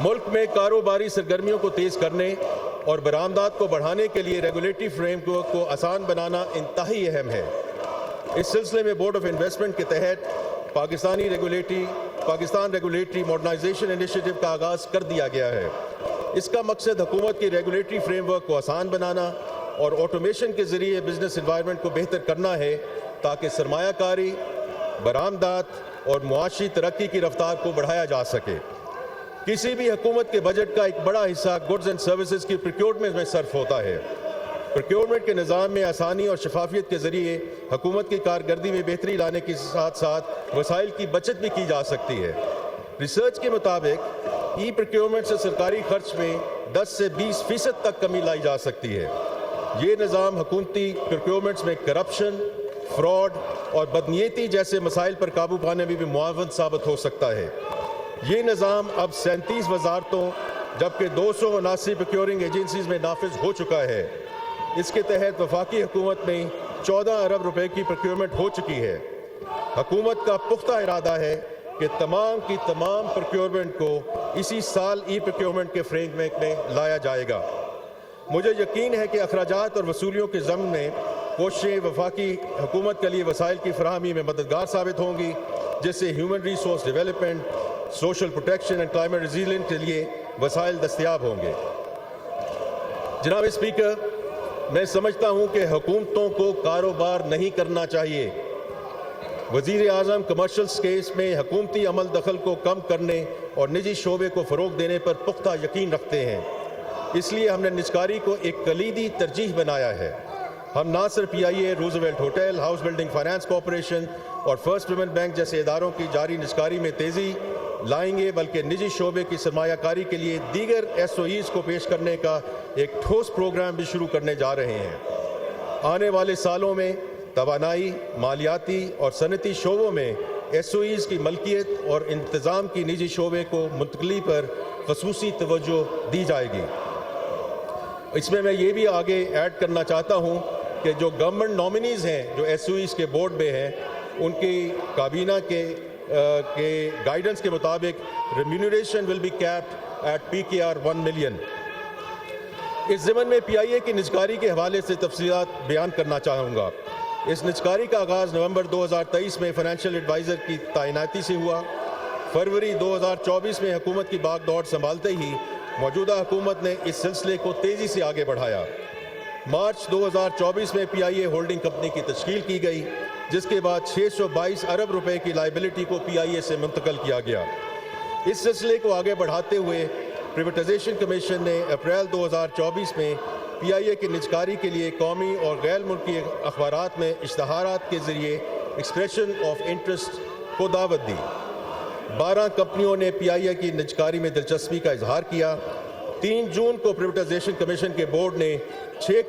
मुल्क में कारोबारी सरगर्मियों को तेज़ करने और बरामदात को बढ़ाने के लिए रेगुलेटरी फ्रेमवर्क को आसान बनाना इंतहाई अहम है। इस सिलसिले में बोर्ड ऑफ इन्वेस्टमेंट के तहत पाकिस्तान रेगुलेटरी मॉडर्नाइजेशन इनिशिएटिव का आगाज़ कर दिया गया है। इसका मकसद हुकूमत की रेगुलेटरी फ्रेमवर्क को आसान बनाना और ऑटोमेशन के ज़रिए बिजनेस एनवायरनमेंट को बेहतर करना है, ताकि सरमायाकारी, बरामदात और मुआशी तरक्की की रफ्तार को बढ़ाया जा सके। किसी भी हुकूमत के बजट का एक बड़ा हिस्सा गुड्स एंड सर्विसेज की प्रोक्योरमेंट में सर्फ होता है। प्रोक्योरमेंट के निज़ाम में आसानी और शफाफियत के ज़रिए हुकूमत की कारकर्दगी में बेहतरी लाने के साथ साथ वसाइल की बचत भी की जा सकती है। रिसर्च के मुताबिक ई प्रोक्योरमेंट से सरकारी खर्च में 10 से 20% तक कमी लाई जा सकती है। ये निज़ाम हुकूमती प्रोक्योरमेंट्स में करप्शन, फ्रॉड और बदनीयती जैसे मसाइल पर काबू पाने में भी मुआवन साबित हो सकता है। ये निज़ाम अब 37 वजारतों जबकि 279 प्रोक्योरिंग एजेंसीज में नाफिज हो चुका है। इसके तहत वफाकी हुकूमत में 14 अरब रुपए की प्रोक्योरमेंट हो चुकी है। हुकूमत का पुख्ता इरादा है कि तमाम की तमाम प्रोक्योरमेंट को इसी साल ई प्रोक्योरमेंट के फ्रेमवर्क में लाया जाएगा। मुझे यकीन है कि अखराजात और वसूलियों के ज़म्न में कोशिशें वफाकी हुकूमत के लिए वसाइल की फराहमी में मददगार साबित होंगी, जिससे human resource development, social protection and climate resilience के लिए वसाइल दस्तयाब होंगे। जनाब स्पीकर, मैं समझता हूँ कि हुकूमतों को कारोबार नहीं करना चाहिए। वज़ीर आज़म कमर्शियल स्पेस में हुकूमती अमल दखल को कम करने और निजी शोबे को फ़रोग़ देने पर पुख्ता यकीन रखते हैं। इसलिए हमने निजकारी को एक कलीदी तरजीह बनाया है। हम ना सिर्फ PIA, Roosevelt hotel, house building finance corporation और फर्स्ट वुमेन बैंक जैसे इदारों की जारी निजकारी में तेज़ी लाएंगे, बल्कि निजी शोबे की सरमायाकारी के लिए दीगर SOEs को पेश करने का एक ठोस प्रोग्राम भी शुरू करने जा रहे हैं। आने वाले सालों में तवानाई, मालियाती और सनती शोबों में SOEs की मलकियत और इंतज़ाम की निजी शोबे को मुंतकली पर ख़ुसूसी तवज्जो दी जाएगी। इसमें मैं ये भी आगे ऐड करना चाहता हूँ कि जो गवर्नमेंट नॉमिनीज़ हैं जो SOEs के बोर्ड में हैं, उनकी काबीना के गाइडेंस के मुताबिक remuneration will be capped at PKR 1 million. इस ज़मन में PIA की निजकारी के हवाले से तफसीलात बयान करना चाहूँगा। इस निजकारी का आगाज़ नवंबर 2023 में फाइनेंशियल एडवाइज़र की तैनाती से हुआ। फरवरी 2024 में हुकूमत की बागडोर संभालते ही मौजूदा हुकूमत ने इस सिलसिले को तेज़ी से आगे बढ़ाया। मार्च 2024 में PIA होल्डिंग कंपनी की तश्कील की गई, जिसके बाद 622 अरब रुपए की लाइबिलिटी को PIA से मुंतकिल किया गया। इस सिलसिले को आगे बढ़ाते हुए प्राइवेटाइजेशन कमीशन ने अप्रैल 2024 में PIA की निजकारी के लिए कौमी और गैर मुल्की अखबारात में इश्तहारात के ज़रिए एक्सप्रेशन ऑफ इंटरेस्ट को दावत दी। 12 कंपनियों ने PIA की निजकारी में दिलचस्पी का इजहार किया। 3 जून को प्राइवेटाइजेशन कमीशन के बोर्ड ने 6